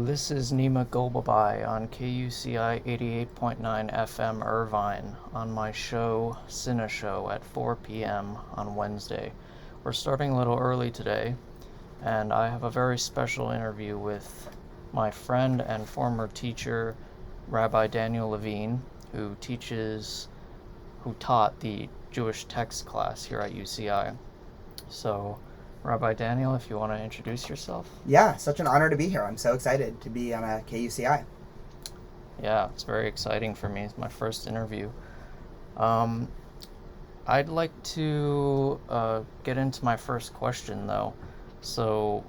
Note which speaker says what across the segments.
Speaker 1: This is Nima Golbabai on KUCI 88.9 FM Irvine on my show Cinéshow at 4 p.m. on Wednesday. We're starting a little early today, and I have a very special interview with my friend and former teacher, Rabbi Daniel Levine, who taught the Jewish text class here at UCI. So, Rabbi Daniel, if you want to introduce yourself.
Speaker 2: Yeah, such an honor to be here. I'm so excited to be on a KUCI.
Speaker 1: Yeah, it's very exciting for me. It's my first interview. I'd like to get into my first question, though. So,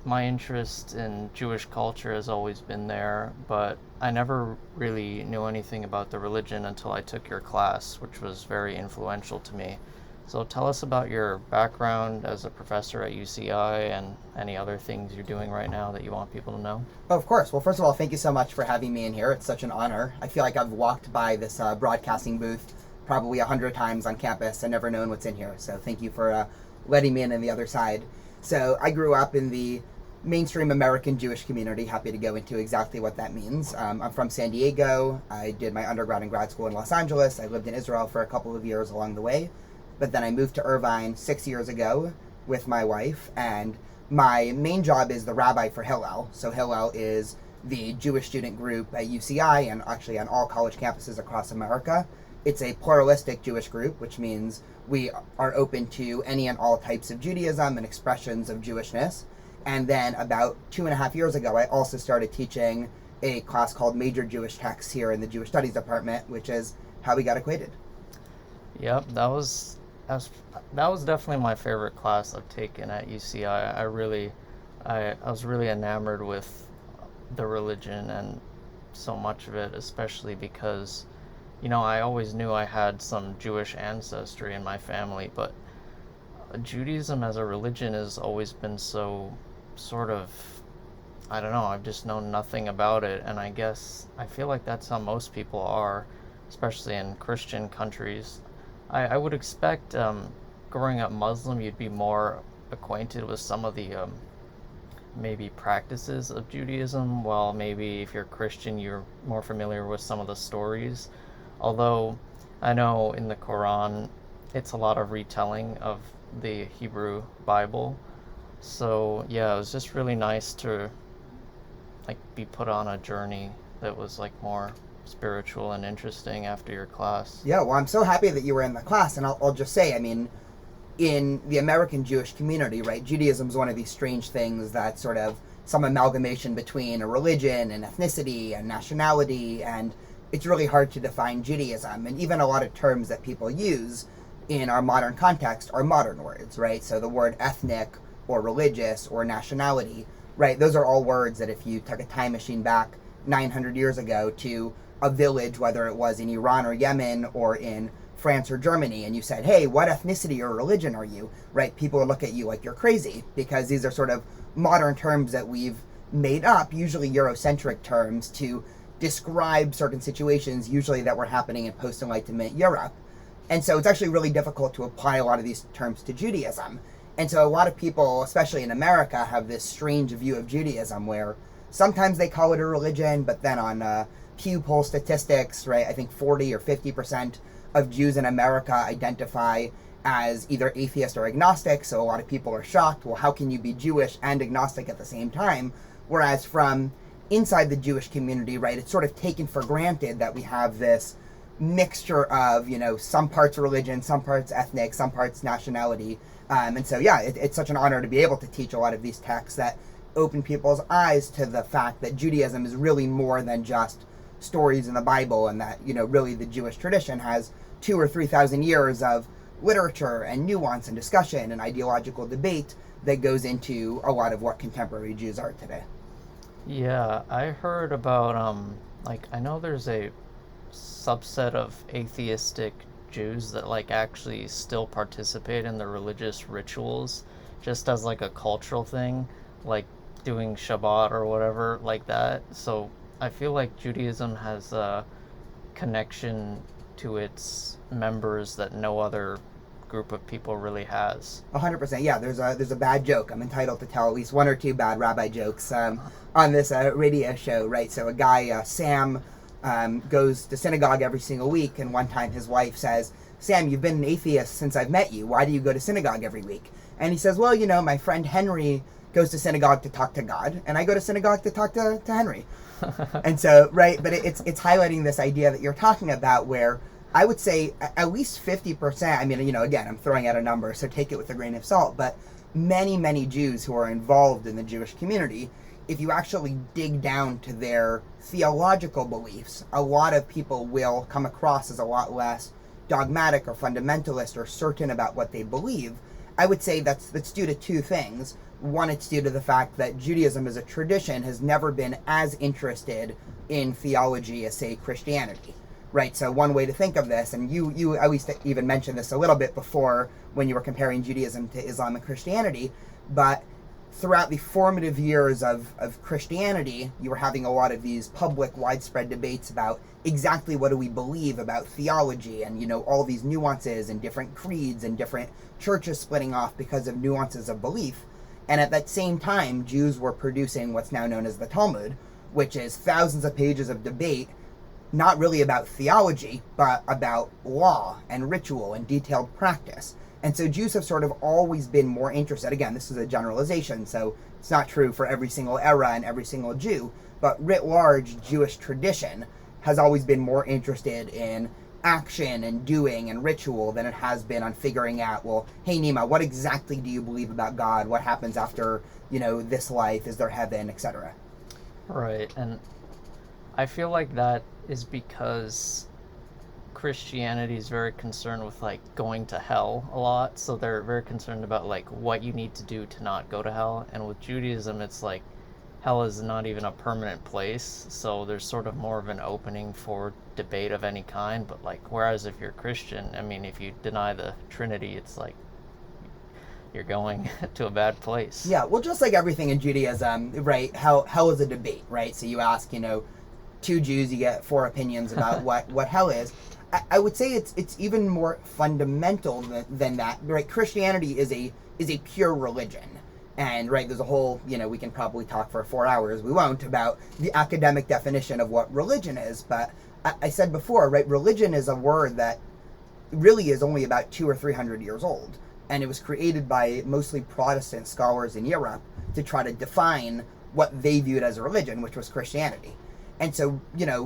Speaker 1: my interest in Jewish culture has always been there, but I never really knew anything about the religion until I took your class, which was very influential to me. So tell us about your background as a professor at UCI and any other things you're doing right now that you want people to know.
Speaker 2: Oh, of course. Well, first of all, thank you so much for having me in here. It's such an honor. I feel like I've walked by this broadcasting booth probably 100 times on campus and never known what's in here. So thank you for letting me in on the other side. So I grew up in the mainstream American Jewish community. Happy to go into exactly what that means. I'm from San Diego. I did my undergrad and grad school in Los Angeles. I lived in Israel for a couple of years along the way. But then I moved to Irvine 6 years ago with my wife, and my main job is the rabbi for Hillel. So Hillel is the Jewish student group at UCI and actually on all college campuses across America. It's a pluralistic Jewish group, which means we are open to any and all types of Judaism and expressions of Jewishness. And then about 2.5 years ago, I also started teaching a class called Major Jewish Texts here in the Jewish Studies department, which is how we got acquainted.
Speaker 1: Yep, that was definitely my favorite class I've taken at UCI. I was really enamored with the religion and so much of it, especially because, I always knew I had some Jewish ancestry in my family, but Judaism as a religion has always been so sort of, I don't know, I've just known nothing about it, and I feel like that's how most people are, especially in Christian countries. I would expect, growing up Muslim, you'd be more acquainted with some of the maybe practices of Judaism, while maybe if you're Christian, you're more familiar with some of the stories. Although I know in the Quran, it's a lot of retelling of the Hebrew Bible. So yeah, it was just really nice to be put on a journey that was more spiritual and interesting after your class.
Speaker 2: Yeah, well, I'm so happy that you were in the class, and I'll just say, in the American Jewish community, right, Judaism is one of these strange things that's sort of some amalgamation between a religion and ethnicity and nationality, and it's really hard to define Judaism, and even a lot of terms that people use in our modern context are modern words, right? So the word ethnic or religious or nationality, right, those are all words that if you took a time machine back 900 years ago to a village, whether it was in Iran or Yemen or in France or Germany, and you said, hey, what ethnicity or religion are you, right? People would look at you like you're crazy, because these are sort of modern terms that we've made up, usually Eurocentric terms, to describe certain situations, usually that were happening in post-Enlightenment Europe. And so it's actually really difficult to apply a lot of these terms to Judaism. And so a lot of people, especially in America, have this strange view of Judaism where sometimes they call it a religion, but then on Pew poll statistics, right, I think 40 or 50% of Jews in America identify as either atheist or agnostic, so a lot of people are shocked, well, how can you be Jewish and agnostic at the same time? Whereas from inside the Jewish community, right, it's sort of taken for granted that we have this mixture of, some parts religion, some parts ethnic, some parts nationality. And so, yeah, it's such an honor to be able to teach a lot of these texts that open people's eyes to the fact that Judaism is really more than just stories in the Bible, and that, really the Jewish tradition has 2,000 or 3,000 years of literature and nuance and discussion and ideological debate that goes into a lot of what contemporary Jews are today.
Speaker 1: Yeah, I heard about, I know there's a subset of atheistic Jews that, actually still participate in the religious rituals, just as, a cultural thing, doing Shabbat or whatever, like that. So I feel like Judaism has a connection to its members that no other group of people really has.
Speaker 2: 100%. Yeah, there's a bad joke. I'm entitled to tell at least one or two bad rabbi jokes on this radio show, right? So a guy, Sam, goes to synagogue every single week, and one time his wife says, "Sam, you've been an atheist since I've met you. Why do you go to synagogue every week?" And he says, "Well, my friend Henry goes to synagogue to talk to God, and I go to synagogue to talk to Henry." And so, right, but it's highlighting this idea that you're talking about, where I would say at least 50%, I mean, again, I'm throwing out a number, so take it with a grain of salt, but many, many Jews who are involved in the Jewish community, if you actually dig down to their theological beliefs, a lot of people will come across as a lot less dogmatic or fundamentalist or certain about what they believe. I would say that's due to two things. One, it's due to the fact that Judaism as a tradition has never been as interested in theology as, say, Christianity, right? So one way to think of this, and you at least even mentioned this a little bit before when you were comparing Judaism to Islam and Christianity, but throughout the formative years of Christianity, you were having a lot of these public, widespread debates about exactly what do we believe about theology, and, all these nuances and different creeds and different churches splitting off because of nuances of belief. And at that same time, Jews were producing what's now known as the Talmud, which is thousands of pages of debate, not really about theology, but about law and ritual and detailed practice. And so Jews have sort of always been more interested. Again, this is a generalization, so it's not true for every single era and every single Jew, but writ large, Jewish tradition has always been more interested in action and doing and ritual than it has been on figuring out, well, hey, Nima, what exactly do you believe about God? What happens after, this life? Is there heaven, etc.?
Speaker 1: Right, and I feel like that is because Christianity is very concerned with going to hell a lot, so they're very concerned about what you need to do to not go to hell. And with Judaism, it's hell is not even a permanent place, so there's sort of more of an opening for debate of any kind. But whereas if you're Christian, I mean, if you deny the Trinity, it's you're going to a bad place.
Speaker 2: Yeah, well, just like everything in Judaism, right, hell is a debate, right? So you ask, two Jews, you get four opinions about what hell is. I would say it's even more fundamental than that, right? Christianity is a pure religion. And, right, there's a whole, we can probably talk for 4 hours, we won't, about the academic definition of what religion is. But I said before, right, religion is a word that really is only about 200 or 300 years old. And it was created by mostly Protestant scholars in Europe to try to define what they viewed as a religion, which was Christianity. And so,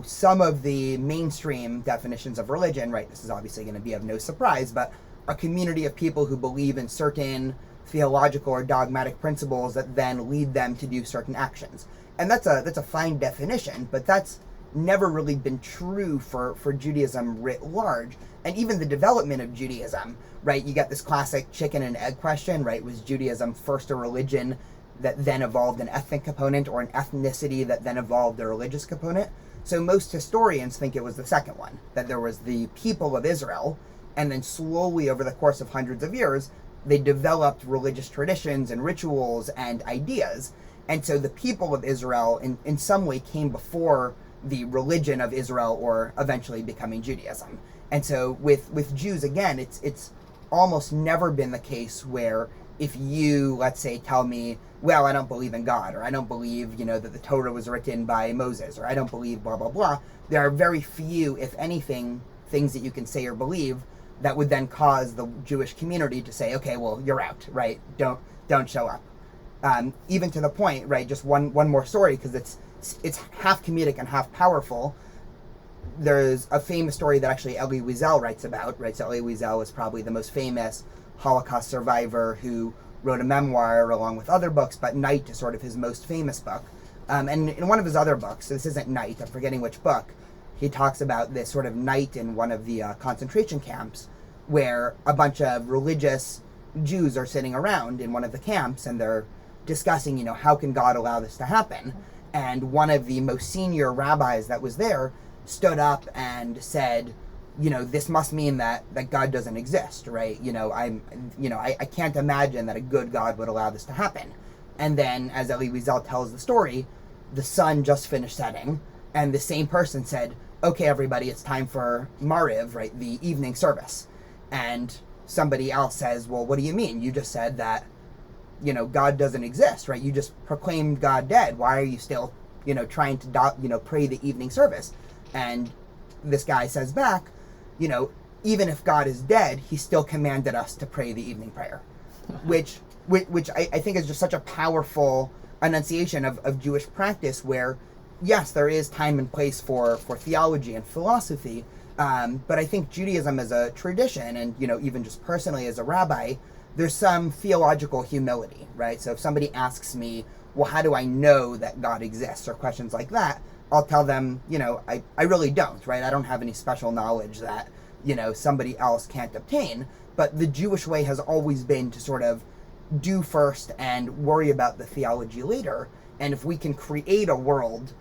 Speaker 2: some of the mainstream definitions of religion, right, this is obviously going to be of no surprise, but a community of people who believe in certain theological or dogmatic principles that then lead them to do certain actions. And that's a fine definition, but that's never really been true for Judaism writ large. And even the development of Judaism, right, you get this classic chicken and egg question, right? Was Judaism first a religion that then evolved an ethnic component, or an ethnicity that then evolved a religious component? So most historians think it was the second one, that there was the people of Israel, and then slowly over the course of hundreds of years, they developed religious traditions and rituals and ideas. And so the people of Israel in some way came before the religion of Israel, or eventually becoming Judaism. And so with Jews, again, it's almost never been the case where if you, let's say, tell me, well, I don't believe in God, or I don't believe, that the Torah was written by Moses, or I don't believe blah, blah, blah, there are very few, if anything, things that you can say or believe that would then cause the Jewish community to say, okay, well, you're out, right? Don't show up. Even to the point, right, just one more story, because it's half comedic and half powerful. There's a famous story that actually Elie Wiesel writes about, right? So Elie Wiesel is probably the most famous Holocaust survivor who wrote a memoir along with other books, but Night is sort of his most famous book. And in one of his other books, so this isn't Night, I'm forgetting which book, he talks about this sort of night in one of the concentration camps where a bunch of religious Jews are sitting around in one of the camps, and they're discussing, how can God allow this to happen? And one of the most senior rabbis that was there stood up and said, this must mean that God doesn't exist, right? I can't imagine that a good God would allow this to happen. And then, as Elie Wiesel tells the story, the sun just finished setting, and the same person said, okay, everybody, it's time for Mariv, right, the evening service. And somebody else says, well, what do you mean? You just said that, God doesn't exist, right? You just proclaimed God dead. Why are you still, trying to, pray the evening service? And this guy says back, even if God is dead, he still commanded us to pray the evening prayer, which I think is just such a powerful enunciation of Jewish practice where, yes, there is time and place for theology and philosophy, but I think Judaism as a tradition, and even just personally as a rabbi, there's some theological humility, right? So if somebody asks me, well, how do I know that God exists, or questions like that, I'll tell them, I really don't, right? I don't have any special knowledge that, somebody else can't obtain, but the Jewish way has always been to sort of do first and worry about the theology later. And if we can create a world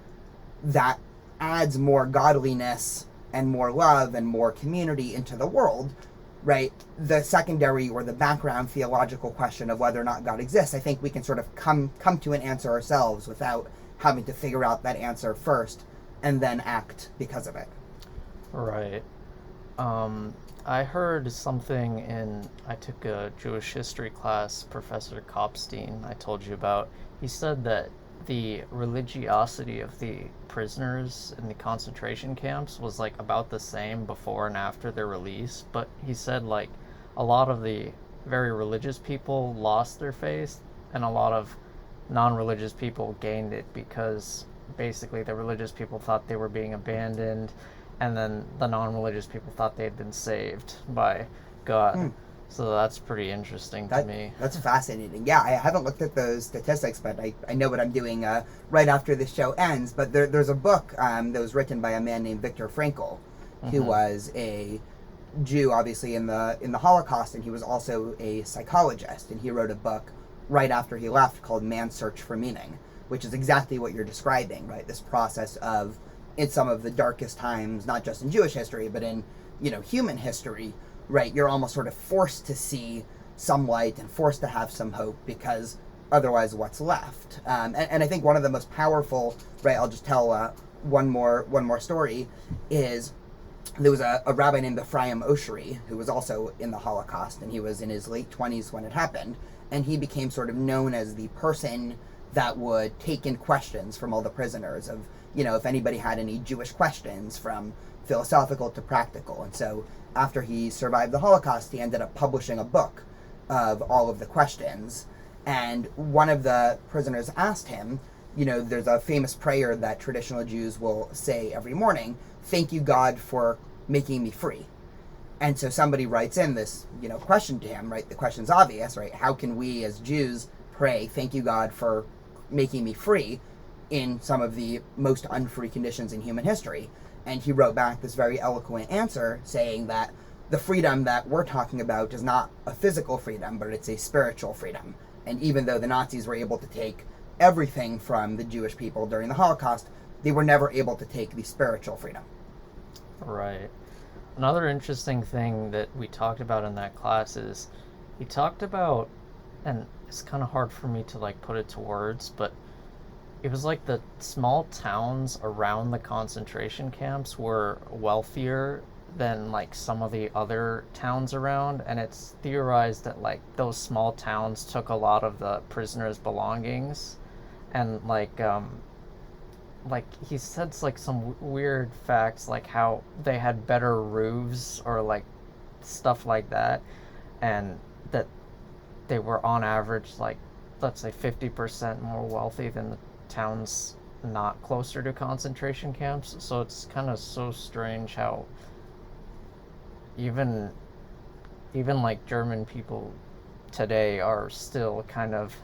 Speaker 2: that adds more godliness and more love and more community into the world, right, the secondary or the background theological question of whether or not God exists, I think we can sort of come to an answer ourselves without having to figure out that answer first and then act because of it.
Speaker 1: Right. I heard something I took a Jewish history class, Professor Kopstein, I told you about. He said that the religiosity of the prisoners in the concentration camps was like about the same before and after their release, but he said like a lot of the very religious people lost their faith and a lot of non-religious people gained it, because basically the religious people thought they were being abandoned, and then the non-religious people thought they had been saved by God. So that's pretty interesting to me.
Speaker 2: That's fascinating. Yeah, I haven't looked at those statistics, but I know what I'm doing right after this show ends. But there's a book that was written by a man named Viktor Frankl, who was a Jew, obviously, in the Holocaust, and he was also a psychologist. And he wrote a book right after he left called Man's Search for Meaning, which is exactly what you're describing, right? This process of, in some of the darkest times, not just in Jewish history, but in, human history, right, you're almost sort of forced to see some light and forced to have some hope, because otherwise what's left? And I think one of the most powerful, right, I'll just tell one more story, is there was a rabbi named Ephraim Oshri who was also in the Holocaust, and he was in his late 20s when it happened, and he became sort of known as the person that would take in questions from all the prisoners of, if anybody had any Jewish questions, from philosophical to practical. And so after he survived the Holocaust, he ended up publishing a book of all of the questions. And one of the prisoners asked him, there's a famous prayer that traditional Jews will say every morning, "Thank you, God, for making me free." And so somebody writes in this, question to him, right? The question's obvious, right? How can we as Jews pray, "Thank you, God, for making me free," in some of the most unfree conditions in human history? And he wrote back this very eloquent answer saying that the freedom that we're talking about is not a physical freedom, but it's a spiritual freedom. And even though the Nazis were able to take everything from the Jewish people during the Holocaust, they were never able to take the spiritual freedom.
Speaker 1: Right. Another interesting thing that we talked about in that class is he talked about, and it's kind of hard for me to like put it to words, but it was like the small towns around the concentration camps were wealthier than like some of the other towns around, and it's theorized that like those small towns took a lot of the prisoners' belongings, and like he said like some weird facts, like how they had better roofs or like stuff like that, and that they were on average like, let's say 50% more wealthy than the towns not closer to concentration camps. So it's kind of so strange how even like German people today are still kind of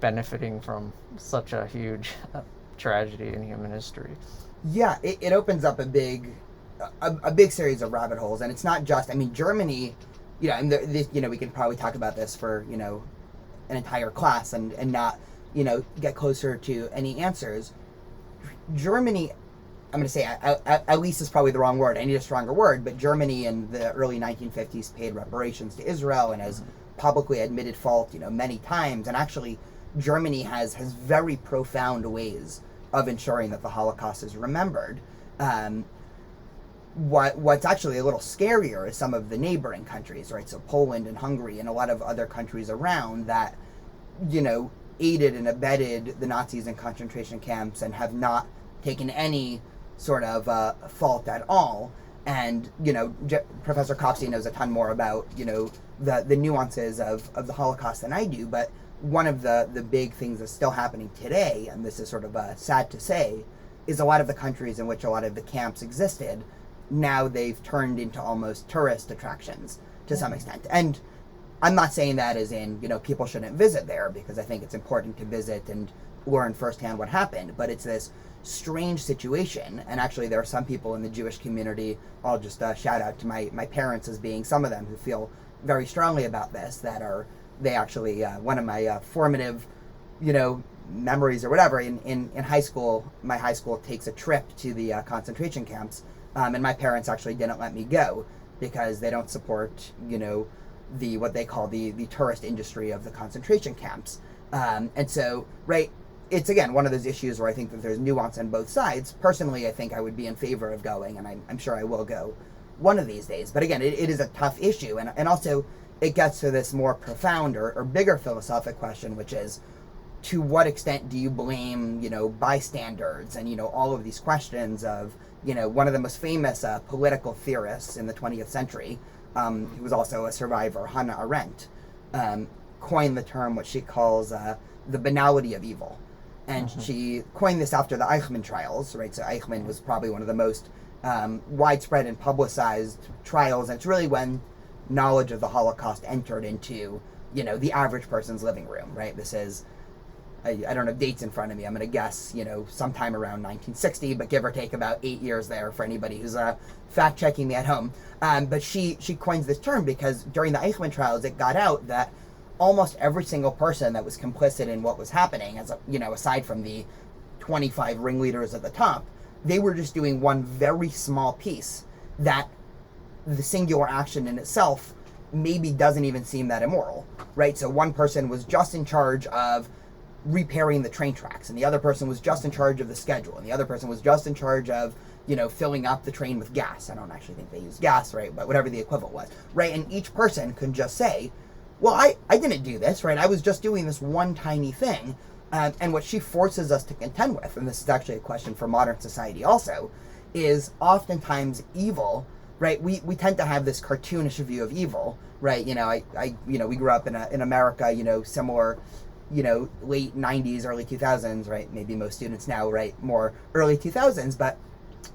Speaker 1: benefiting from such a huge tragedy in human history.
Speaker 2: Yeah, it opens up a big series of rabbit holes, and it's not just, Germany, and we can probably talk about this for, an entire class and not, get closer to any answers. Germany, I'm going to say, at least is probably the wrong word. I need a stronger word, but Germany in the early 1950s paid reparations to Israel and has publicly admitted fault, many times. And actually, Germany has very profound ways of ensuring that the Holocaust is remembered. what's actually a little scarier is some of the neighboring countries, right? So Poland and Hungary and a lot of other countries around that, aided and abetted the Nazis in concentration camps and have not taken any sort of fault at all. And Professor KUCI knows a ton more about the nuances of the Holocaust than I do. But one of the big things that's still happening today, and this is sort of sad to say, is a lot of the countries in which a lot of the camps existed, now they've turned into almost tourist attractions to some extent. And I'm not saying that as in, people shouldn't visit there, because I think it's important to visit and learn firsthand what happened. But it's this strange situation. And actually, there are some people in the Jewish community, I'll just shout out to my parents as being some of them who feel very strongly about this, they actually, one of my formative, memories or whatever, in high school, my high school takes a trip to the concentration camps. And my parents actually didn't let me go because they don't support, what they call the tourist industry of the concentration camps. And so, right, it's again one of those issues where I think that there's nuance on both sides. Personally, I think I would be in favor of going, and I'm sure I will go one of these days. But again, it is a tough issue. And also, it gets to this more profound or bigger philosophic question, which is, to what extent do you blame, bystanders and, all of these questions of, one of the most famous political theorists in the 20th century, who was also a survivor, Hannah Arendt, coined the term what she calls the banality of evil. And she coined this after the Eichmann trials, right? So Eichmann was probably one of the most widespread and publicized trials, and it's really when knowledge of the Holocaust entered into, the average person's living room, right? This is, I don't have dates in front of me. I'm going to guess, sometime around 1960, but give or take about 8 years there for anybody who's fact-checking me at home. But she coins this term because during the Eichmann trials, it got out that almost every single person that was complicit in what was happening, aside from the 25 ringleaders at the top, they were just doing one very small piece that the singular action in itself maybe doesn't even seem that immoral, right? So one person was just in charge of repairing the train tracks, and the other person was just in charge of the schedule, and the other person was just in charge of filling up the train with gas. I don't actually think they used gas, right, but whatever the equivalent was, right? And each person could just say, well, I didn't do this, right? I was just doing this one tiny thing. And what she forces us to contend with, and this is actually a question for modern society also, is oftentimes evil, right? We tend to have this cartoonish view of evil, right? We grew up in America, similar, late 90s, early 2000s, right? Maybe most students now, right, more early 2000s, but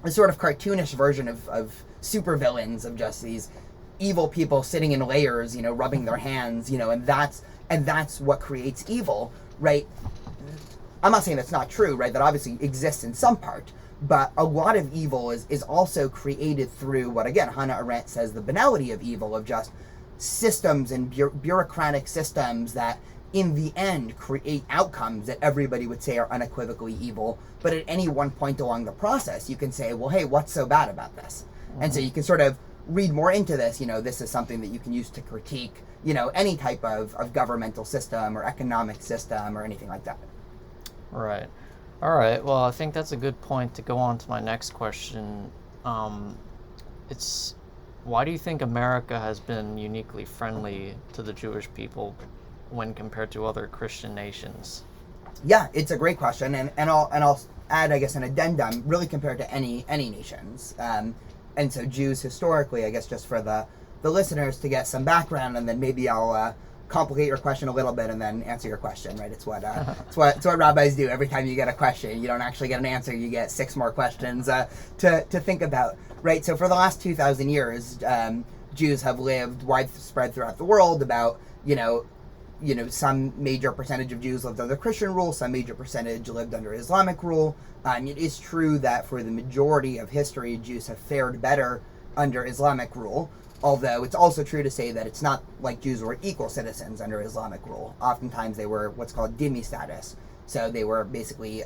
Speaker 2: a sort of cartoonish version of supervillains, of just these evil people sitting in layers, rubbing their hands, and that's what creates evil, right? I'm not saying that's not true, right? That obviously exists in some part, but a lot of evil is also created through what, again, Hannah Arendt says, the banality of evil, of just systems and bureaucratic systems that in the end create outcomes that everybody would say are unequivocally evil, but at any one point along the process you can say, well, hey, what's so bad about this? And so you can sort of read more into this. This is something that you can use to critique any type of governmental system or economic system or anything like that.
Speaker 1: Right. All right. Well, I think that's a good point to go on to my next question. It's, why do you think America has been uniquely friendly to the Jewish people when compared to other Christian nations?
Speaker 2: Yeah, it's a great question, and I'll add, I guess, an addendum, really compared to any nations. And so Jews historically, I guess, just for the listeners to get some background, and then maybe I'll complicate your question a little bit and then answer your question, right? It's what rabbis do. Every time you get a question, you don't actually get an answer, you get 6 more questions to think about, right? So for the last 2,000 years, Jews have lived widespread throughout the world. About, some major percentage of Jews lived under Christian rule, some major percentage lived under Islamic rule. It is true that for the majority of history, Jews have fared better under Islamic rule, although it's also true to say that it's not like Jews were equal citizens under Islamic rule. Oftentimes they were what's called dhimmi status. So they were basically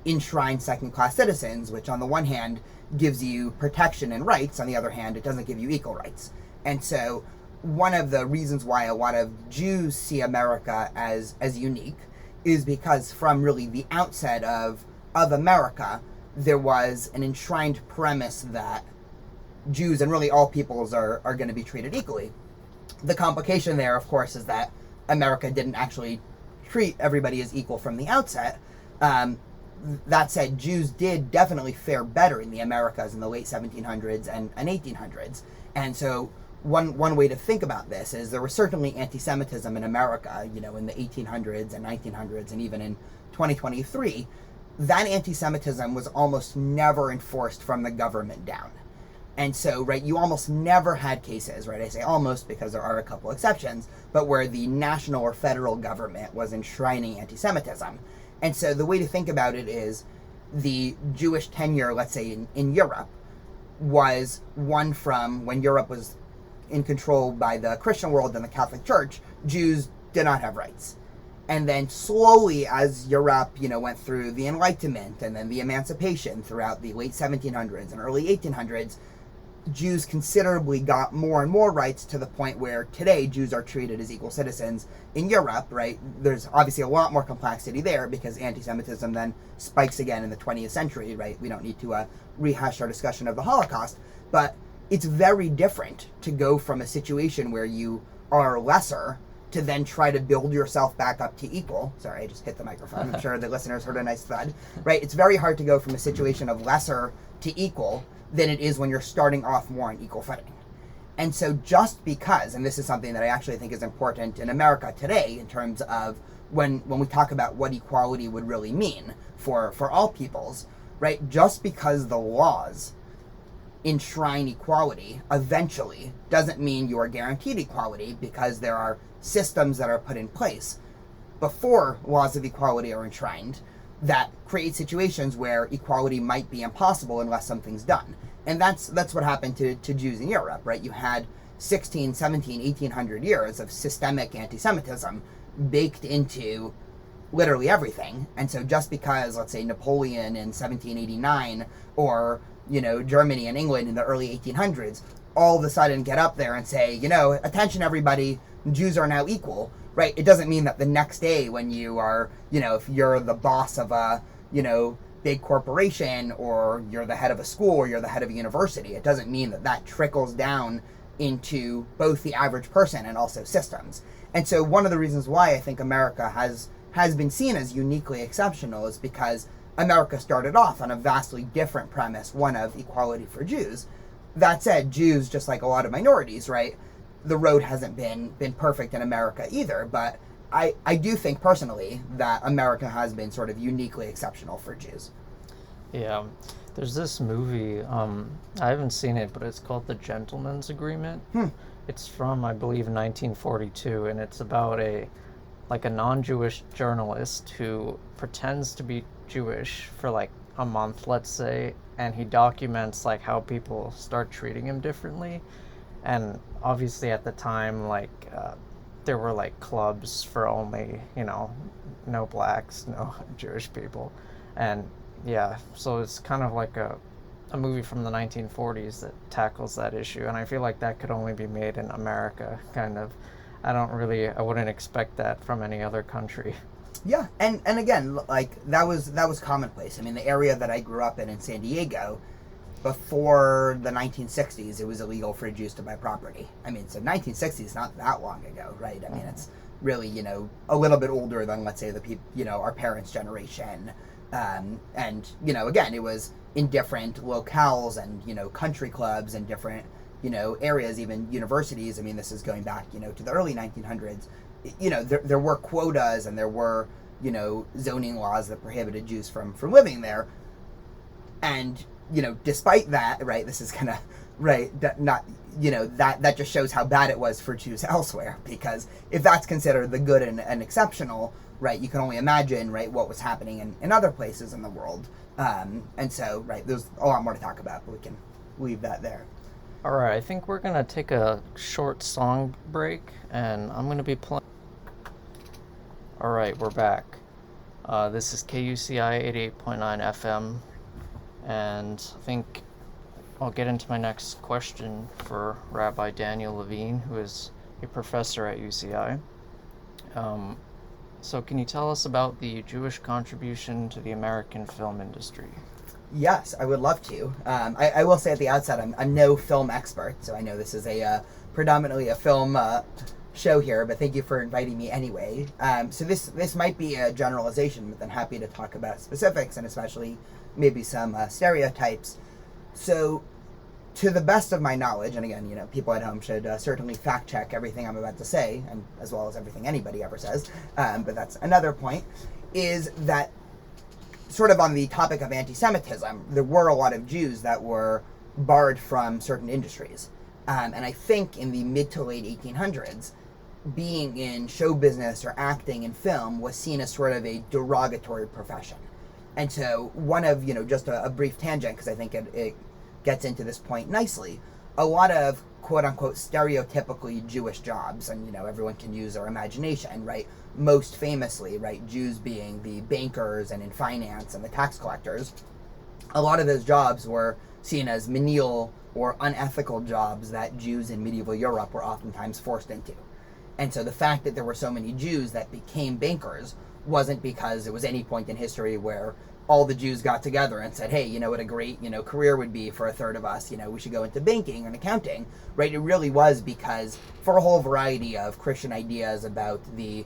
Speaker 2: enshrined second-class citizens, which on the one hand gives you protection and rights, on the other hand, it doesn't give you equal rights. And so one of the reasons why a lot of Jews see America as unique is because from really the outset of America, there was an enshrined premise that Jews and really all peoples are going to be treated equally. The complication there, of course, is that America didn't actually treat everybody as equal from the outset. That said, Jews did definitely fare better in the Americas in the late 1700s and 1800s. And so one way to think about this is there was certainly anti-Semitism in America, in the 1800s and 1900s and even in 2023. That anti-Semitism was almost never enforced from the government down. And so, right, you almost never had cases, right? I say almost because there are a couple exceptions, but where the national or federal government was enshrining anti-Semitism. And so the way to think about it is the Jewish tenure, let's say in Europe, was one from when Europe was in control by the Christian world and the Catholic Church, Jews did not have rights. And then slowly as Europe, went through the Enlightenment and then the Emancipation throughout the late 1700s and early 1800s, Jews considerably got more and more rights to the point where today Jews are treated as equal citizens in Europe, right? There's obviously a lot more complexity there because anti-Semitism then spikes again in the 20th century, right? We don't need to rehash our discussion of the Holocaust, but it's very different to go from a situation where you are lesser to then try to build yourself back up to equal. Sorry, I just hit the microphone. I'm sure the listeners heard a nice thud, right? It's very hard to go from a situation of lesser to equal than it is when you're starting off more on equal footing. And so just because, and this is something that I actually think is important in America today in terms of when we talk about what equality would really mean for all peoples, right? Just because the laws enshrine equality eventually doesn't mean you are guaranteed equality, because there are systems that are put in place before laws of equality are enshrined that create situations where equality might be impossible unless something's done. And that's what happened to Jews in Europe, right? You had 16, 17, 1800 years of systemic anti-Semitism baked into literally everything. And so just because, let's say, Napoleon in 1789 or, Germany and England in the early 1800s all of a sudden get up there and say, attention everybody, Jews are now equal, right? It doesn't mean that the next day when you are, if you're the boss of a, big corporation, or you're the head of a school, or you're the head of a university, it doesn't mean that trickles down into both the average person and also systems. And so one of the reasons why I think America has been seen as uniquely exceptional is because America started off on a vastly different premise, one of equality for Jews. That said, Jews, just like a lot of minorities, right, the road hasn't been perfect in America either, but I do think personally that America has been sort of uniquely exceptional for Jews.
Speaker 1: Yeah, there's this movie, I haven't seen it, but it's called The Gentleman's Agreement. It's from, I believe, 1942, and it's about a non-Jewish journalist who pretends to be Jewish for like a month, let's say, and he documents like how people start treating him differently. And obviously at the time, there were like clubs for only, no blacks, no Jewish people. And yeah, so it's kind of like a movie from the 1940s that tackles that issue. And I feel like that could only be made in America, kind of. I wouldn't expect that from any other country.
Speaker 2: Yeah, and again, that was commonplace. I mean, the area that I grew up in San Diego, before the 1960s, it was illegal for Jews to buy property. I mean, so 1960 is not that long ago, right? I mean, it's really, a little bit older than, let's say, our parents' generation. And, again, it was in different locales and, country clubs and different, areas, even universities. I mean, this is going back, to the early 1900s. There were quotas and there were, zoning laws that prohibited Jews from living there. And, despite that, right, this is kind of, right, that just shows how bad it was for Jews elsewhere. Because if that's considered the good and exceptional, right, you can only imagine, right, what was happening in other places in the world. And so, right, there's a lot more to talk about, but we can leave that there.
Speaker 1: All right, I think we're going to take a short song break, and I'm going to be playing. All right, we're back. This is KUCI 88.9 FM, and I think I'll get into my next question for Rabbi Daniel Levine, who is a professor at UCI. So can you tell us about the Jewish contribution to the American film industry?
Speaker 2: Yes, I would love to. I will say at the outset, I'm no film expert, so I know this is a predominantly a film show here, but thank you for inviting me anyway. So this might be a generalization, but I'm happy to talk about specifics and especially maybe some stereotypes. So, to the best of my knowledge, and again, people at home should certainly fact check everything I'm about to say, and as well as everything anybody ever says. But that's another point. Is that sort of on the topic of anti-Semitism, there were a lot of Jews that were barred from certain industries. And I think in the mid to late 1800s, being in show business or acting in film was seen as sort of a derogatory profession. And so one of, just a brief tangent, because I think it gets into this point nicely, a lot of quote-unquote stereotypically Jewish jobs, and everyone can use their imagination, right? Most famously, right, Jews being the bankers and in finance and the tax collectors, a lot of those jobs were seen as menial or unethical jobs that Jews in medieval Europe were oftentimes forced into. And so the fact that there were so many Jews that became bankers wasn't because it was any point in history where all the Jews got together and said, hey, what a great, career would be for a third of us, we should go into banking and accounting, right? It really was because for a whole variety of Christian ideas about the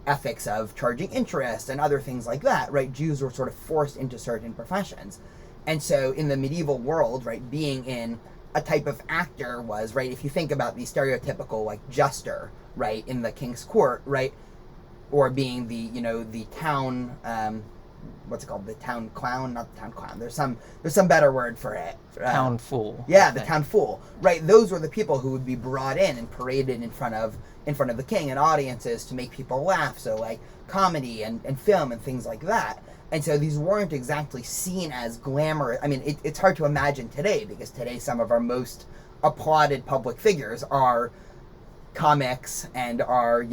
Speaker 2: ethics of charging interest and other things like that, right? Jews were sort of forced into certain professions. And so in the medieval world, right, being in a type of actor was, right, if you think about the stereotypical, like, jester, right, in the king's court, right, or being the, the town, what's it called? The town clown? Not the town clown. There's some better word for it.
Speaker 1: Town fool.
Speaker 2: Yeah, the town fool. Right. Those were the people who would be brought in and paraded in front of the king and audiences to make people laugh. So like comedy and film and things like that. And so these weren't exactly seen as glamorous. I mean, it's hard to imagine today because today some of our most applauded public figures are comics and are,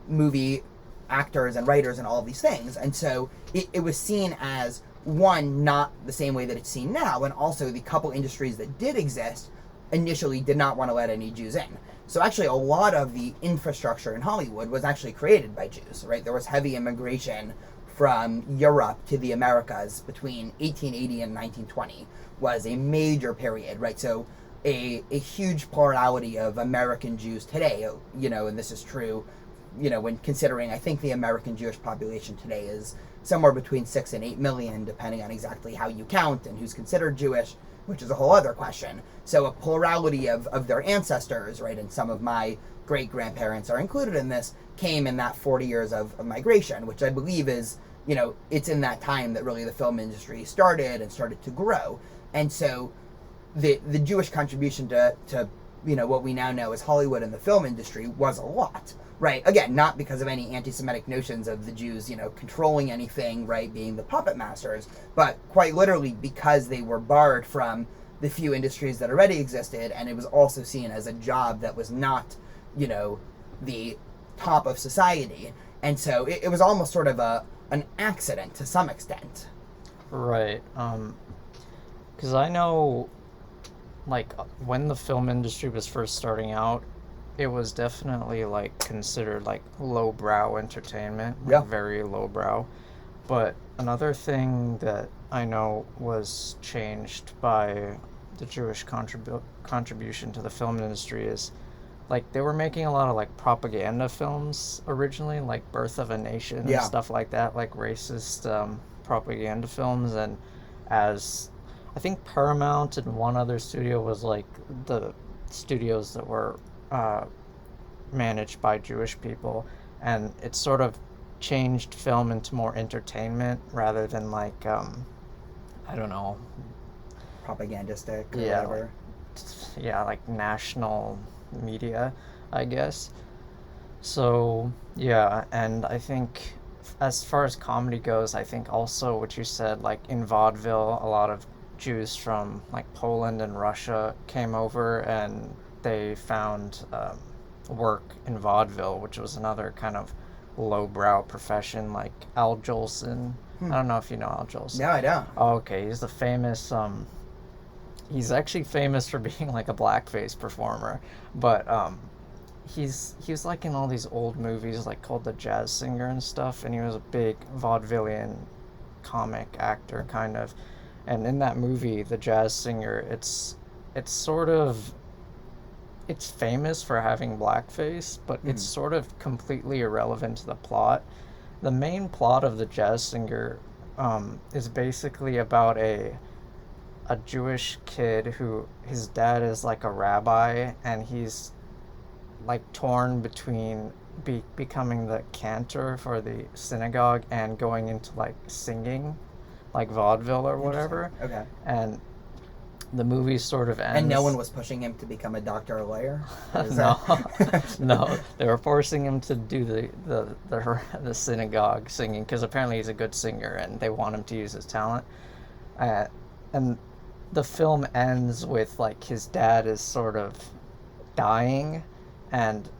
Speaker 2: movie actors and writers and all of these things. And so it was seen as, one, not the same way that it's seen now, and also the couple industries that did exist initially did not want to let any Jews in. So actually a lot of the infrastructure in Hollywood was actually created by Jews, right? There was heavy immigration from Europe to the Americas between 1880 and 1920 was a major period, right? So a huge plurality of American Jews today, and this is true when considering, I think the American Jewish population today is somewhere between 6 and 8 million, depending on exactly how you count and who's considered Jewish, which is a whole other question. So a plurality of their ancestors, right, and some of my great-grandparents are included in this, came in that 40 years of migration, which I believe is, it's in that time that really the film industry started to grow. And so the Jewish contribution to what we now know as Hollywood and the film industry was a lot. Right, again, not because of any anti-Semitic notions of the Jews, controlling anything, right, being the puppet masters, but quite literally because they were barred from the few industries that already existed, and it was also seen as a job that was not, the top of society. And so it was almost sort of an accident to some extent.
Speaker 1: Right, because I know, like, when the film industry was first starting out, it was definitely like considered like lowbrow entertainment, like very lowbrow. But another thing that I know was changed by the Jewish contribution to the film industry is like they were making a lot of like propaganda films originally, like Birth of a Nation and stuff like that, like racist propaganda films. And as I think Paramount and one other studio was like the studios that were managed by Jewish people, and it sort of changed film into more entertainment rather than like I don't know,
Speaker 2: propagandistic or whatever.
Speaker 1: Like national media, I guess. So yeah, and I think as far as comedy goes, I think also what you said, like in vaudeville, a lot of Jews from like Poland and Russia came over and they found work in vaudeville, which was another kind of lowbrow profession, like Al Jolson. I don't know if you know Al Jolson.
Speaker 2: No, I don't.
Speaker 1: Oh, okay, he's the famous, he's actually famous for being like a blackface performer, but he was like in all these old movies like called The Jazz Singer and stuff, and he was a big vaudevillian comic actor kind of. And in that movie, the jazz singer, it's sort of it's famous for having blackface, but it's sort of completely irrelevant to the plot. The main plot of the jazz singer is basically about a Jewish kid who his dad is like a rabbi, and he's like torn between becoming the cantor for the synagogue and going into like singing, like vaudeville or whatever.
Speaker 2: Okay.
Speaker 1: And the movie sort of ends.
Speaker 2: And no one was pushing him to become a doctor or lawyer?
Speaker 1: No, no, they were forcing him to do the synagogue singing because apparently he's a good singer and they want him to use his talent. And the film ends with like his dad is sort of dying, and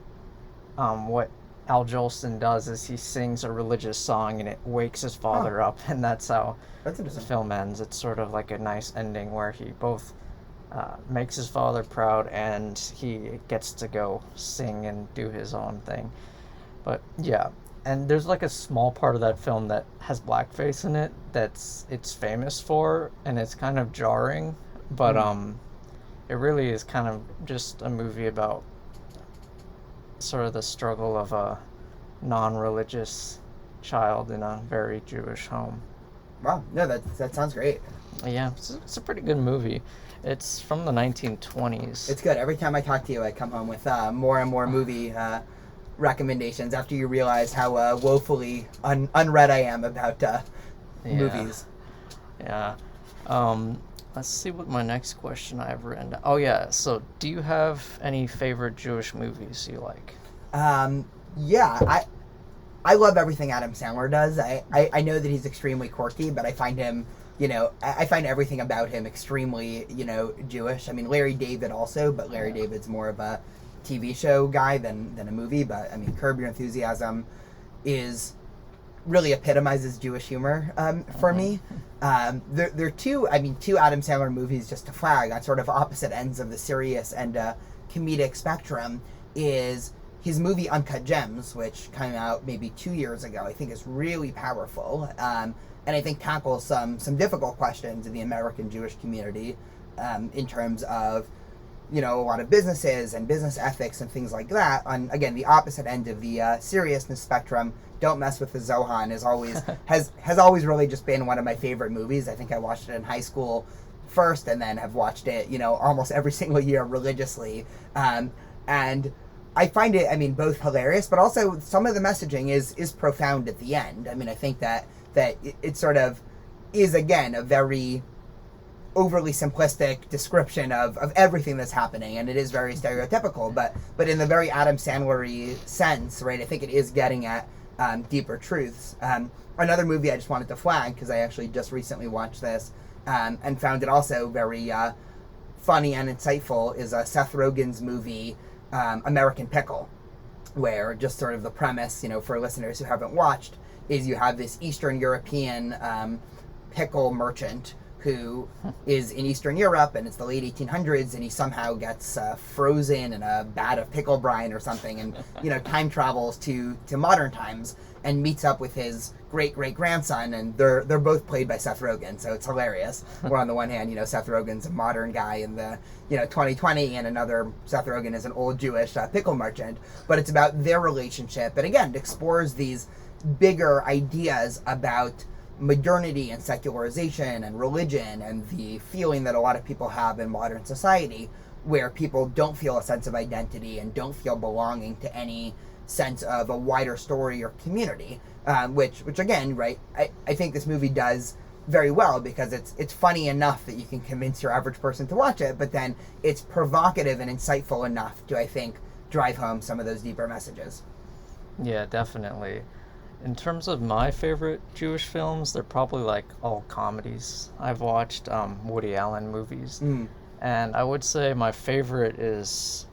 Speaker 1: what Al Jolson does is he sings a religious song and it wakes his father up, and that's how the film ends. It's sort of like a nice ending where he both makes his father proud and he gets to go sing and do his own thing. But yeah, and there's like a small part of that film that has blackface in it it's famous for, and it's kind of jarring, but it really is kind of just a movie about sort of the struggle of a non-religious child in a very Jewish home.
Speaker 2: Wow, no, that sounds great.
Speaker 1: Yeah, it's a pretty good movie. It's from the 1920s.
Speaker 2: It's good. Every time I talk to you, I come home with more and more movie recommendations after you realize how woefully unread I am about movies.
Speaker 1: Yeah. Let's see what my next question I have written down. Oh, yeah. So, do you have any favorite Jewish movies you like?
Speaker 2: Yeah, I love everything Adam Sandler does. I know that he's extremely quirky, but I find him, I find everything about him extremely, Jewish. I mean, Larry David also, but Larry David's more of a TV show guy than a movie. But, I mean, Curb Your Enthusiasm really epitomizes Jewish humor for me. There are two Adam Sandler movies, just to flag, on sort of opposite ends of the serious and comedic spectrum, is his movie Uncut Gems, which came out maybe 2 years ago, I think is really powerful, and I think tackles some difficult questions in the American Jewish community in terms of, a lot of businesses and business ethics and things like that. On, again, the opposite end of the seriousness spectrum, Don't Mess with the Zohan is always has always really just been one of my favorite movies. I think I watched it in high school first, and then have watched it, almost every single year religiously, and I find it, both hilarious, but also some of the messaging is profound at the end. I mean, I think that it sort of is, again, a very overly simplistic description of everything that's happening, and it is very stereotypical, but in the very Adam Sandler-y sense, right? I think it is getting at deeper truths. Another movie I just wanted to flag, because I actually just recently watched this, and found it also very funny and insightful, is Seth Rogen's movie, American Pickle, where just sort of the premise, for listeners who haven't watched, is you have this Eastern European pickle merchant who is in Eastern Europe, and it's the late 1800s, and he somehow gets frozen in a vat of pickle brine or something, and time travels to modern times and meets up with his great-great-grandson, and they're both played by Seth Rogen, so it's hilarious. Where on the one hand, Seth Rogen's a modern guy in the 2020, and another Seth Rogen is an old Jewish pickle merchant, but it's about their relationship, and again, it explores these bigger ideas about modernity and secularization and religion and the feeling that a lot of people have in modern society, where people don't feel a sense of identity and don't feel belonging to any sense of a wider story or community, which again, right, I think this movie does very well, because it's funny enough that you can convince your average person to watch it, but then it's provocative and insightful enough to, I think, drive home some of those deeper messages.
Speaker 1: Yeah, definitely. In terms of my favorite Jewish films, they're probably like all comedies. I've watched Woody Allen movies, and I would say my favorite is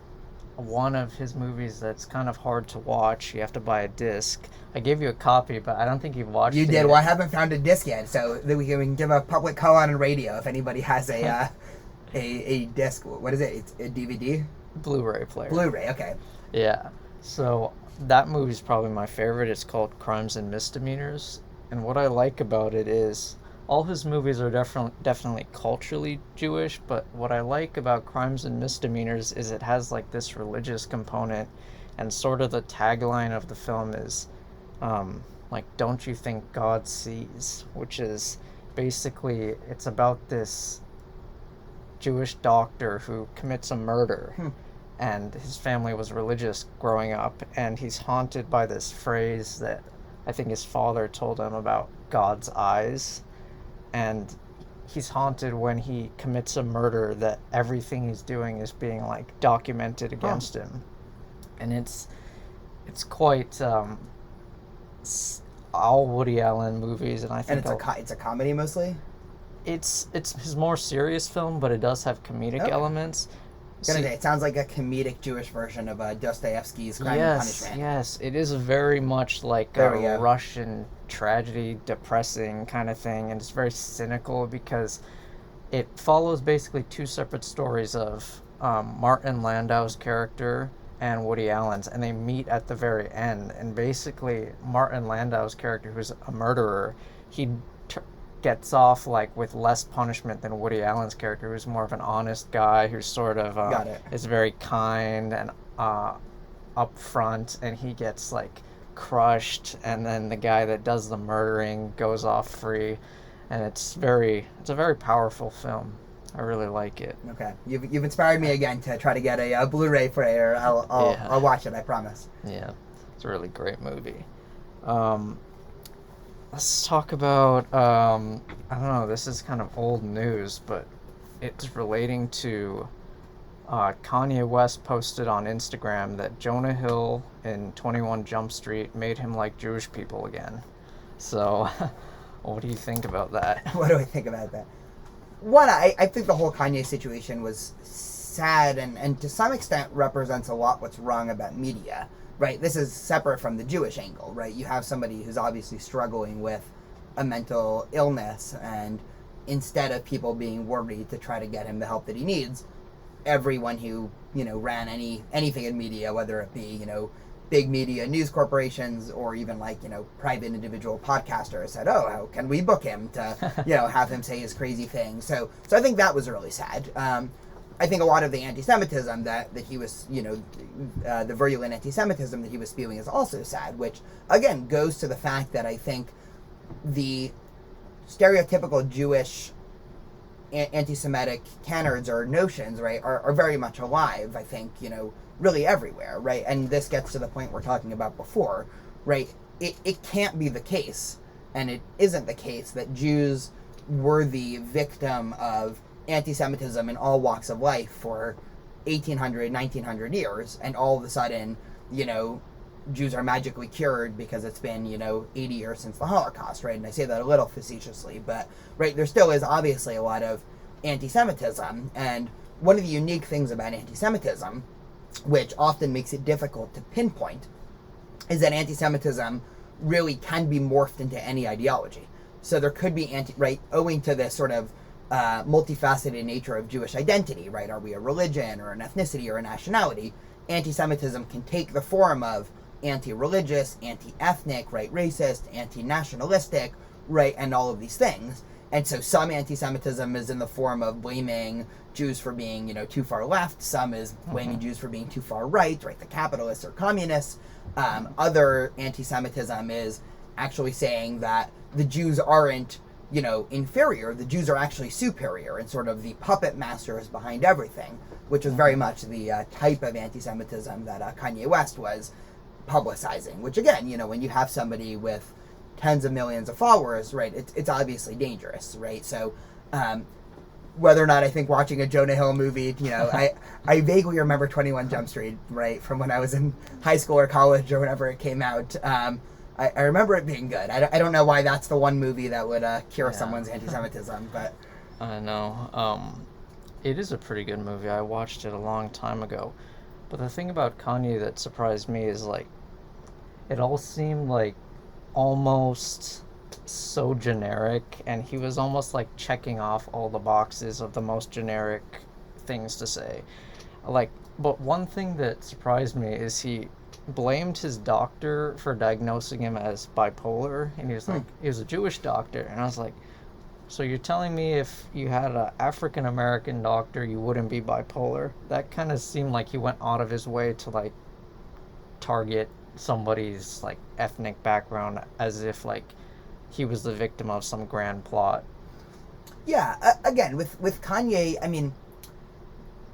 Speaker 1: one of his movies that's kind of hard to watch. You have to buy a disc. I gave you a copy, but I don't think you've watched it.
Speaker 2: You did? Well, I haven't found a disc yet, so that we can give a public call on radio if anybody has a disc. What is it? It's a DVD?
Speaker 1: Blu-ray player.
Speaker 2: Blu-ray, okay.
Speaker 1: Yeah. So that movie's probably my favorite. It's called Crimes and Misdemeanors, and what I like about it is all his movies are definitely culturally Jewish, but what I like about Crimes and Misdemeanors is it has like this religious component, and sort of the tagline of the film is, like, "Don't you think God sees?" Which is basically it's about this Jewish doctor who commits a murder. And his family was religious growing up, and he's haunted by this phrase that I think his father told him about God's eyes. And he's haunted when he commits a murder that everything he's doing is being like documented against him. And it's quite all Woody Allen movies, and I think
Speaker 2: it's a comedy mostly.
Speaker 1: It's his more serious film, but it does have comedic elements.
Speaker 2: It sounds like a comedic Jewish version of Dostoevsky's Crime and Punishment.
Speaker 1: Yes, it is very much like a Russian tragedy, depressing kind of thing, and it's very cynical because it follows basically two separate stories of Martin Landau's character and Woody Allen's, and they meet at the very end. And basically, Martin Landau's character, who's a murderer, he gets off like with less punishment than Woody Allen's character, who's more of an honest guy who sort of is very kind and upfront, and he gets like crushed, and then the guy that does the murdering goes off free, and it's a very powerful film. I really like it.
Speaker 2: Okay, you've inspired me again to try to get a Blu-ray player. I'll watch it, I promise.
Speaker 1: Yeah, it's a really great movie. Let's talk about, I don't know, this is kind of old news, but it's relating to Kanye West posted on Instagram that Jonah Hill in 21 Jump Street made him like Jewish people again. So, what do you think about that?
Speaker 2: What do I think about that? One, I think the whole Kanye situation was sad and to some extent represents a lot what's wrong about media. Right, this is separate from the Jewish angle, right? You have somebody who's obviously struggling with a mental illness, and instead of people being worried to try to get him the help that he needs, everyone who, ran anything in media, whether it be, big media news corporations or even like, private individual podcasters said, oh, how can we book him to, have him say his crazy things. So I think that was really sad. I think a lot of the anti-Semitism that he was, the virulent anti-Semitism that he was spewing is also sad, which, again, goes to the fact that I think the stereotypical Jewish anti-Semitic canards or notions, right, are very much alive, I think, really everywhere, right? And this gets to the point we're talking about before, right? It can't be the case, and it isn't the case, that Jews were the victim of anti-Semitism in all walks of life for 1800, 1900 years, and all of a sudden, Jews are magically cured because it's been, 80 years since the Holocaust, right? And I say that a little facetiously, but, right, there still is obviously a lot of anti-Semitism, and one of the unique things about anti-Semitism, which often makes it difficult to pinpoint, is that anti-Semitism really can be morphed into any ideology. So there could be owing to this sort of multifaceted nature of Jewish identity, right? Are we a religion or an ethnicity or a nationality? Anti-Semitism can take the form of anti-religious, anti-ethnic, right, racist, anti-nationalistic, right, and all of these things. And so some anti-Semitism is in the form of blaming Jews for being, too far left. Some is blaming Jews for being too far right, the capitalists or communists. Other anti-Semitism is actually saying that the Jews aren't inferior. The Jews are actually superior and sort of the puppet masters behind everything, which was very much the type of anti-Semitism that Kanye West was publicizing, which again, when you have somebody with tens of millions of followers, right, it's obviously dangerous, right? So whether or not I think watching a Jonah Hill movie, I vaguely remember 21 Jump Street, right, from when I was in high school or college or whenever it came out. I remember it being good. I don't know why that's the one movie that would cure someone's anti-Semitism, but...
Speaker 1: I know. It is a pretty good movie. I watched it a long time ago. But the thing about Kanye that surprised me is, it all seemed, almost so generic, and he was almost, checking off all the boxes of the most generic things to say. But one thing that surprised me is he blamed his doctor for diagnosing him as bipolar, and he was he was a Jewish doctor, and I was like, So you're telling me if you had an African American doctor, you wouldn't be bipolar? That kind of seemed like he went out of his way to like target somebody's like ethnic background as if like he was the victim of some grand plot.
Speaker 2: Yeah, again, with Kanye, I mean,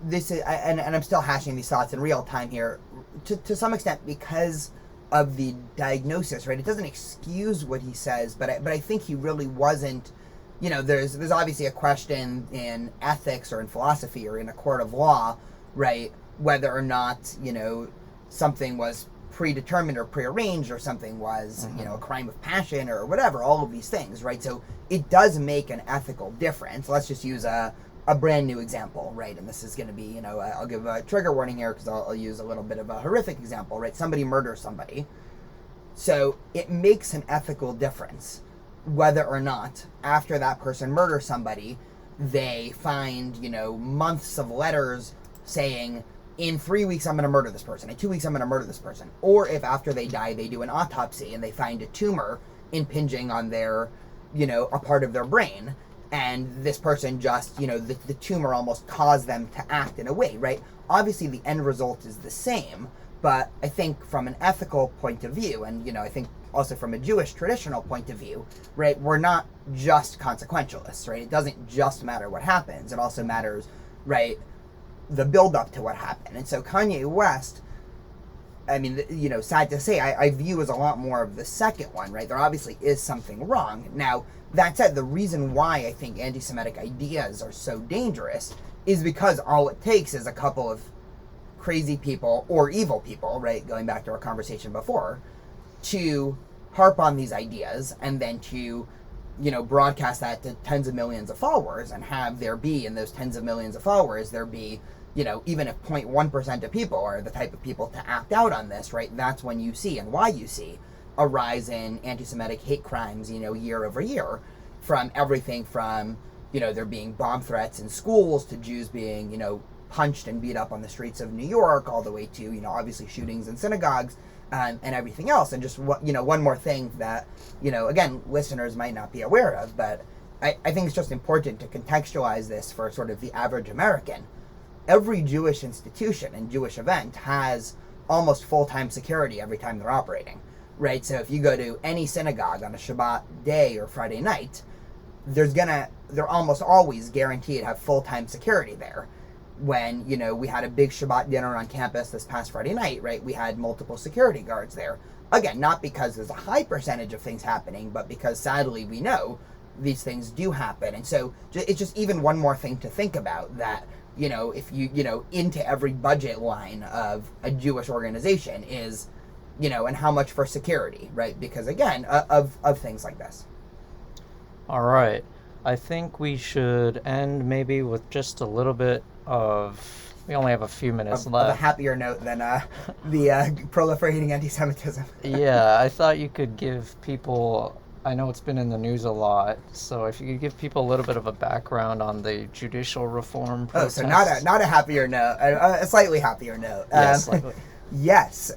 Speaker 2: this is, and I'm still hashing these thoughts in real time here, to some extent because of the diagnosis, right? It doesn't excuse what he says, but I think he really wasn't. You know, there's obviously a question in ethics or in philosophy or in a court of law, right? Whether or not, you know, something was predetermined or prearranged or something was, you know, a crime of passion or whatever, all of these things, right? So it does make an ethical difference. Let's just use a brand new example, right? And this is going to be, you know, I'll give a trigger warning here because I'll use a little bit of a horrific example, right? Somebody murders somebody. So it makes an ethical difference whether or not after that person murders somebody, they find, you know, months of letters saying, in 3 weeks I'm going to murder this person, in 2 weeks I'm going to murder this person. Or if after they die they do an autopsy and they find a tumor impinging on their, you know, a part of their brain, and this person just, you know, the tumor almost caused them to act in a way, right? Obviously the end result is the same, but I think from an ethical point of view, and, you know, I think also from a Jewish traditional point of view, right, we're not just consequentialists, right? It doesn't just matter what happens. It also matters, right, the build up to what happened. And so Kanye West, I mean, you know, sad to say, I view as a lot more of the second one, right? There obviously is something wrong. Now, that said, the reason why I think anti-Semitic ideas are so dangerous is because all it takes is a couple of crazy people or evil people, right, going back to our conversation before, to harp on these ideas and then to, you know, broadcast that to tens of millions of followers and have there be, in those tens of millions of followers, there be, you know, even if 0.1% of people are the type of people to act out on this, right, that's when you see, and why you see, a rise in anti-Semitic hate crimes, you know, year over year, from everything from, you know, there being bomb threats in schools to Jews being, you know, punched and beat up on the streets of New York, all the way to, you know, obviously shootings in synagogues, and everything else. And just, you know, one more thing that, you know, again, listeners might not be aware of, but I think it's just important to contextualize this for sort of the average American. Every Jewish institution and Jewish event has almost full-time security every time they're operating, right? So if you go to any synagogue on a Shabbat day or Friday night, they're almost always guaranteed to have full-time security there. When, you know, we had a big Shabbat dinner on campus this past Friday night, right, we had multiple security guards there. Again, not because there's a high percentage of things happening, but because sadly we know these things do happen. And so it's just even one more thing to think about, that, you know, if you know, into every budget line of a Jewish organization is, you know, and how much for security, right? Because again, of things like this.
Speaker 1: All right. I think we should end maybe with just a little bit of, we only have a few minutes left.
Speaker 2: Of a happier note than the proliferating anti-Semitism.
Speaker 1: Yeah, I thought you could give people, I know it's been in the news a lot, so if you could give people a little bit of a background on the judicial reform protests.
Speaker 2: Oh, so not a happier note, a slightly happier note.
Speaker 1: Yes, slightly.
Speaker 2: Yes.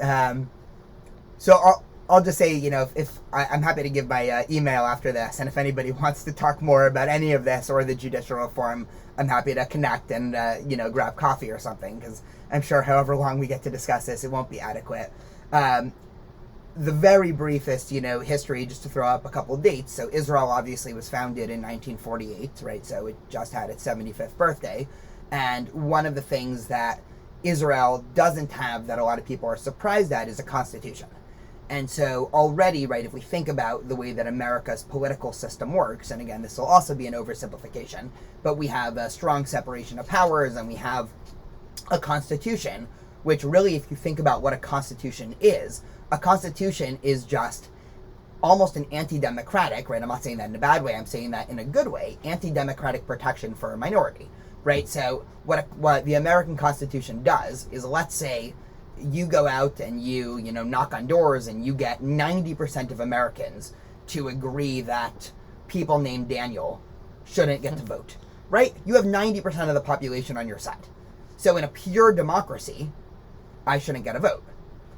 Speaker 2: So I'll just say, you know, if I'm happy to give my email after this, and if anybody wants to talk more about any of this or the judicial reform, I'm happy to connect and, you know, grab coffee or something, because I'm sure however long we get to discuss this, it won't be adequate. The very briefest, you know, history, just to throw up a couple dates. So Israel obviously was founded in 1948, right? So it just had its 75th birthday. And one of the things that Israel doesn't have that a lot of people are surprised at is a constitution. And so already, right, if we think about the way that America's political system works, and again, this will also be an oversimplification, but we have a strong separation of powers and we have a constitution, which really, if you think about what a constitution is just almost an anti-democratic, right? I'm not saying that in a bad way, I'm saying that in a good way, anti-democratic protection for a minority, right? So what the American Constitution does is, let's say you go out and you know, knock on doors and you get 90% of Americans to agree that people named Daniel shouldn't get to vote, right? You have 90% of the population on your side. So in a pure democracy, I shouldn't get a vote.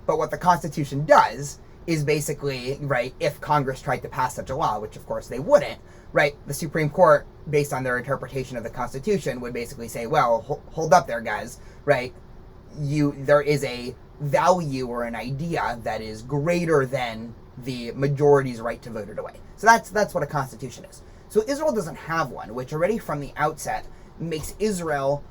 Speaker 2: But what the Constitution does is basically, right, if Congress tried to pass such a law, which of course they wouldn't, right, the Supreme Court, based on their interpretation of the Constitution, would basically say, well, hold up there, guys, right, there is a value or an idea that is greater than the majority's right to vote it away. So that's what a constitution is. So Israel doesn't have one, which already from the outset makes Israel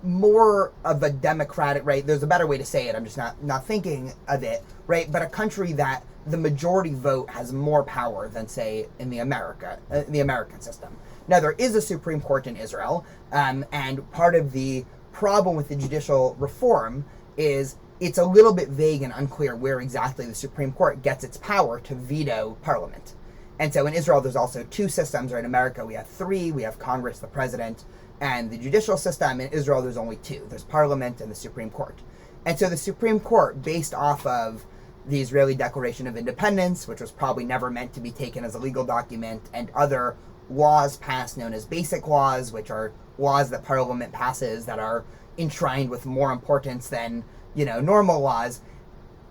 Speaker 2: more of a democratic, right? There's a better way to say it. I'm just not thinking of it, right? But a country that the majority vote has more power than, say, in the American system. Now, there is a Supreme Court in Israel, and part of the problem with the judicial reform is it's a little bit vague and unclear where exactly the Supreme Court gets its power to veto parliament. And so in Israel, there's also two systems, or in America, we have three. We have Congress, the president, and the judicial system. In Israel, there's only two. There's parliament and the Supreme Court. And so the Supreme Court, based off of the Israeli Declaration of Independence, which was probably never meant to be taken as a legal document, and other laws passed known as basic laws, which are laws that parliament passes that are enshrined with more importance than, normal laws,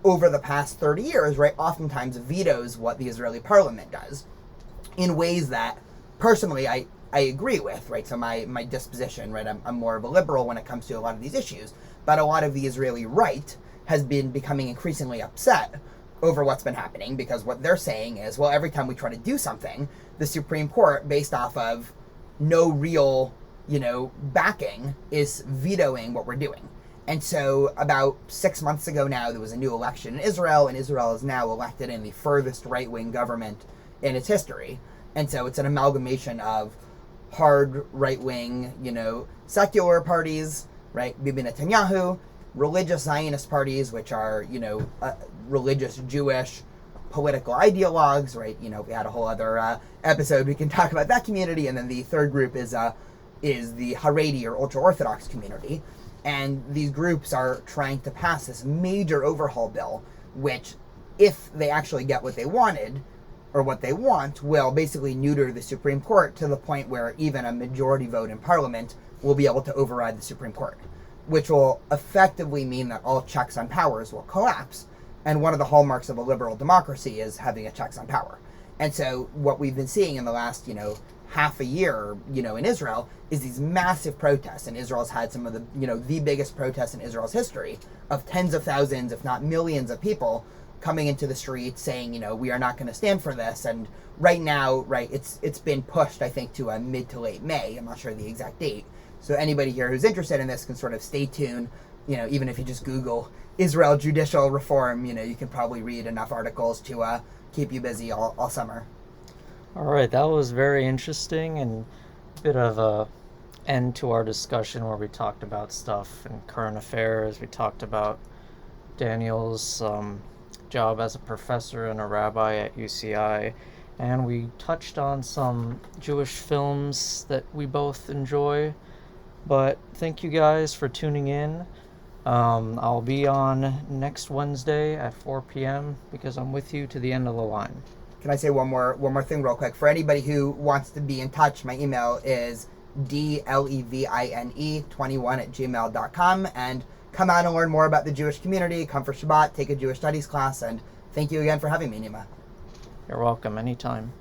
Speaker 2: over the past 30 years, right, oftentimes vetoes what the Israeli parliament does in ways that, personally, I agree with, right? So my disposition, right, I'm more of a liberal when it comes to a lot of these issues, but a lot of the Israeli right has been becoming increasingly upset over what's been happening, because what they're saying is, well, every time we try to do something, the Supreme Court, based off of no real, backing, is vetoing what we're doing. And so about 6 months ago now, there was a new election in Israel, and Israel is now elected in the furthest right-wing government in its history. And so it's an amalgamation of hard right-wing, secular parties, right, Bibi Netanyahu, religious Zionist parties, which are, religious Jewish political ideologues, right? We had a whole other episode we can talk about that community. And then the third group is the Haredi, or ultra-Orthodox community. And these groups are trying to pass this major overhaul bill, which, if they actually get what they wanted, or what they want, will basically neuter the Supreme Court to the point where even a majority vote in Parliament will be able to override the Supreme Court, which will effectively mean that all checks on powers will collapse. And one of the hallmarks of a liberal democracy is having a checks on power. And so what we've been seeing in the last, half a year, in Israel, is these massive protests. And Israel's had some of the, the biggest protests in Israel's history, of tens of thousands, if not millions of people coming into the streets saying, we are not going to stand for this. And right now, right, it's been pushed, I think, to a mid to late May. I'm not sure the exact date. So anybody here who's interested in this can sort of stay tuned. Even if you just Google Israel judicial reform, you can probably read enough articles to keep you busy all summer.
Speaker 1: All right, that was very interesting, and a bit of a end to our discussion where we talked about stuff in current affairs. We talked about Daniel's job as a professor and a rabbi at UCI, and we touched on some Jewish films that we both enjoy. But thank you guys for tuning in. I'll be on next Wednesday at 4 p.m. because I'm with you to the end of the line.
Speaker 2: Can I say one more thing real quick? For anybody who wants to be in touch, my email is dlevine21@gmail.com, and come out and learn more about the Jewish community. Come for Shabbat, take a Jewish studies class, and thank you again for having me, Nima.
Speaker 1: You're welcome, anytime.